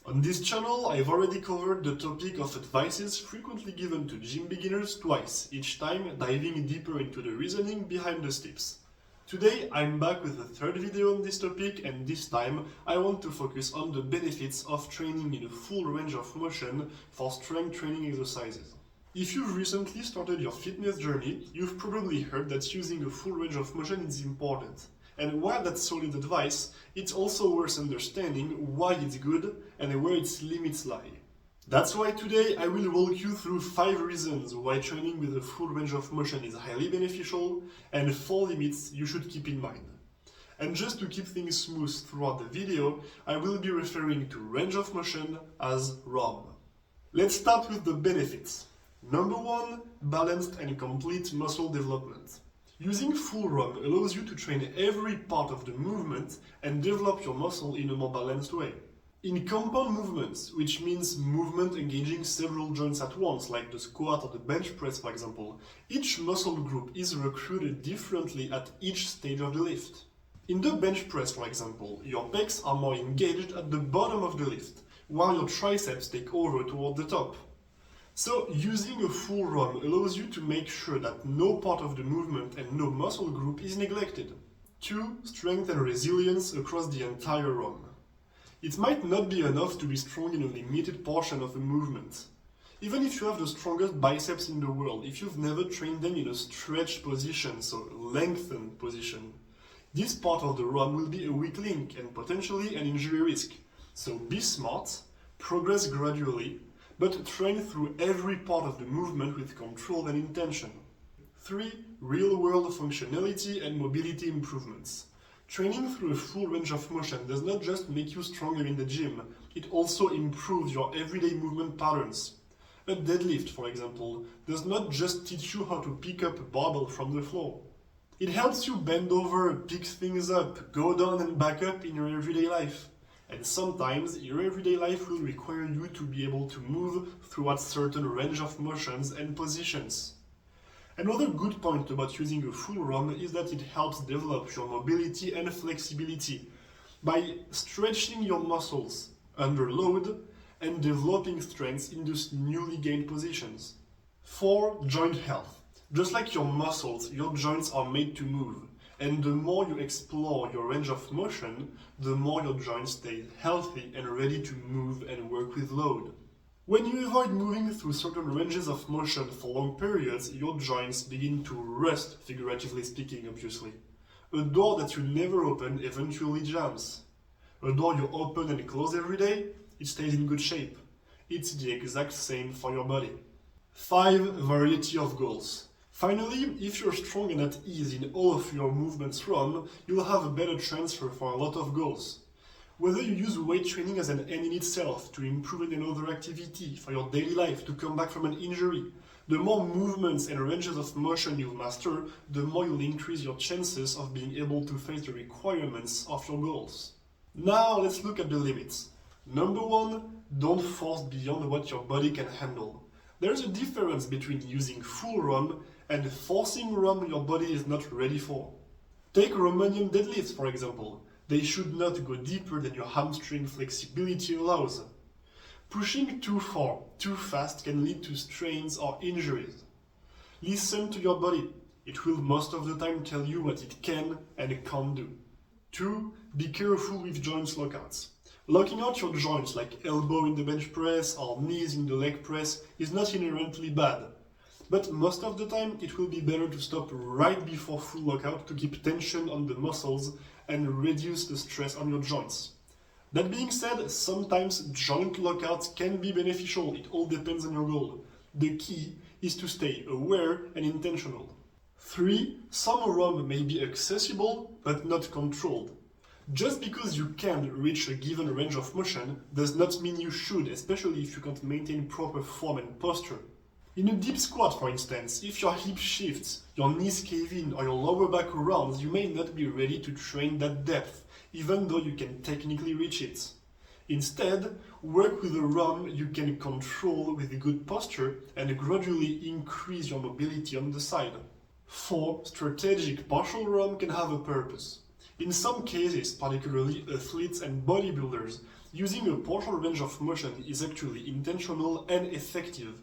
On this channel, I've already covered the topic of advices frequently given to gym beginners twice, each time diving deeper into the reasoning behind the steps. Today, I'm back with a third video on this topic, and this time I want to focus on the benefits of training in a full range of motion for strength training exercises. If you've recently started your fitness journey, you've probably heard that using a full range of motion is important. And while that's solid advice, it's also worth understanding why it's good and where its limits lie. That's why today I will walk you through 5 reasons why training with a full range of motion is highly beneficial and 4 limits you should keep in mind. And just to keep things smooth throughout the video, I will be referring to range of motion as ROM. Let's start with the benefits. Number 1, balanced and complete muscle development. Using full ROM allows you to train every part of the movement and develop your muscle in a more balanced way. In compound movements, which means movement engaging several joints at once, like the squat or the bench press for example, each muscle group is recruited differently at each stage of the lift. In the bench press for example, your pecs are more engaged at the bottom of the lift, while your triceps take over toward the top. So, using a full ROM allows you to make sure that no part of the movement and no muscle group is neglected. 2. Strength and resilience across the entire ROM. It might not be enough to be strong in a limited portion of a movement. Even if you have the strongest biceps in the world, if you've never trained them in a stretched position, so lengthened position, this part of the ROM will be a weak link and potentially an injury risk. So be smart, progress gradually, but train through every part of the movement with control and intention. 3. Real-world functionality and mobility improvements. Training through a full range of motion does not just make you stronger in the gym, it also improves your everyday movement patterns. A deadlift, for example, does not just teach you how to pick up a barbell from the floor. It helps you bend over, pick things up, go down and back up in your everyday life. And sometimes your everyday life will require you to be able to move through a certain range of motions and positions. Another good point about using a full ROM is that it helps develop your mobility and flexibility by stretching your muscles under load and developing strength in those newly gained positions. 4. Joint health. Just like your muscles, your joints are made to move. And the more you explore your range of motion, the more your joints stay healthy and ready to move and work with load. When you avoid moving through certain ranges of motion for long periods, your joints begin to rust, figuratively speaking, obviously. A door that you never open eventually jams. A door you open and close every day, it stays in good shape. It's the exact same for your body. 5. Variety of goals. Finally, if you're strong and at ease in all of your movements ROM, you'll have a better transfer for a lot of goals. Whether you use weight training as an end in itself, to improve in another activity, for your daily life, to come back from an injury, the more movements and ranges of motion you'll master, the more you'll increase your chances of being able to face the requirements of your goals. Now let's look at the limits. Number 1, don't force beyond what your body can handle. There's a difference between using full ROM and forcing ROM your body is not ready for. Take Romanian deadlifts for example. They should not go deeper than your hamstring flexibility allows. Pushing too far, too fast can lead to strains or injuries. Listen to your body. It will most of the time tell you what it can and can't do. 2. Be careful with joints lockouts. Locking out your joints like elbow in the bench press or knees in the leg press is not inherently bad. But most of the time it will be better to stop right before full lockout to keep tension on the muscles and reduce the stress on your joints. That being said, sometimes joint lockouts can be beneficial, it all depends on your goal. The key is to stay aware and intentional. 3. Some ROM may be accessible but not controlled. Just because you can reach a given range of motion does not mean you should, especially if you can't maintain proper form and posture. In a deep squat, for instance, if your hip shifts, your knees cave in or your lower back rounds, you may not be ready to train that depth, even though you can technically reach it. Instead, work with a ROM you can control with a good posture and gradually increase your mobility on the side. 4. Strategic partial ROM can have a purpose. In some cases, particularly athletes and bodybuilders, Using a partial range of motion is actually intentional and effective.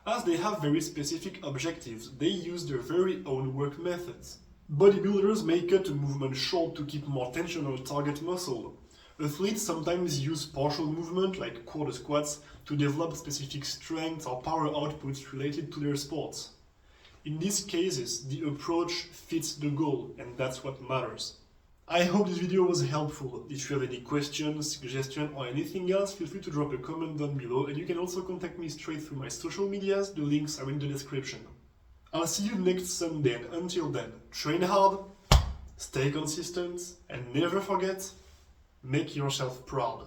As they have very specific objectives, they use their very own work methods. Bodybuilders may cut a movement short to keep more tension on a target muscle. Athletes sometimes use partial movement, like quarter squats, to develop specific strength or power outputs related to their sports. In these cases, the approach fits the goal, and that's what matters. I hope this video was helpful. If you have any questions, suggestions, or anything else, feel free to drop a comment down below, and you can also contact me straight through my social medias. The links are in the description. I'll see you next Sunday, and until then, train hard, stay consistent, and never forget, make yourself proud.